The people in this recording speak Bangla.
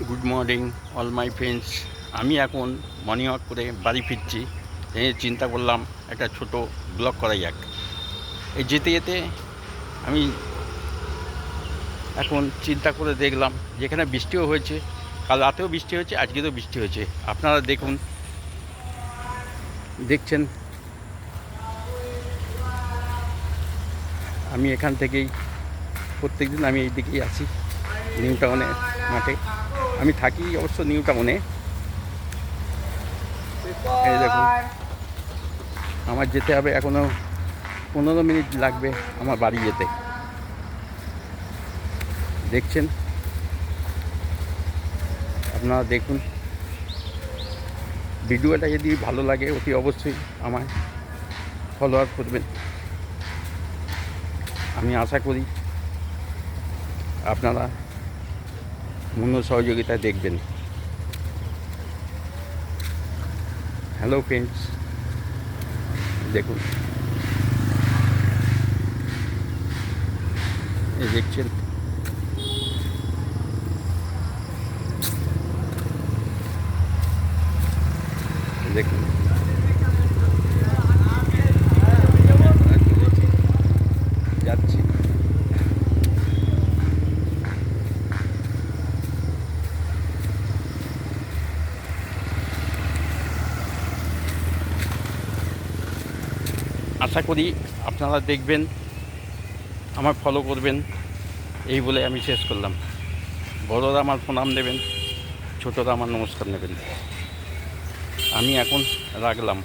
Good morning all my friends. আমি এখন মর্নিং ওয়াক করে বাড়ি ফিরছি। চিন্তা করলাম একটা ছোট ব্লগ করা যাক। এই যেতে যেতে আমি এখন চিন্তা করে দেখলাম যেখানে বৃষ্টিও হয়েছে, কাল রাতেও বৃষ্টি হয়েছে, আজকেও বৃষ্টি হয়েছে। আপনারা দেখছেন আমি এখান থেকেই প্রত্যেকদিন আমি এই দিকেই আসি, নিউ টাউনে মাঠে। আমি থাকি অবশ্য নিউ টাউনে। এই দেখুন, আমার যেতে হবে এখনও 15 মিনিট লাগবে আমার বাড়ি যেতে। দেখছেন, আপনারা দেখুন। ভিডিওটা যদি ভালো লাগে অতি অবশ্যই আমায় ফলোয়ার করবেন। আমি আশা করি আপনারা মূল্য সহযোগিতা দেখবেন। হ্যালো ফ্রেন্ডস, দেখুন, এই দেখছেন, দেখুন যাচ্ছি। আশা করি আপনারা দেখবেন, আমার ফলো করবেন। এই বলে আমি শেষ করলাম। বড়রা আমার প্রণাম দেবেন, ছোটরা আমার নমস্কার নেবেন। আমি এখন রাখলাম।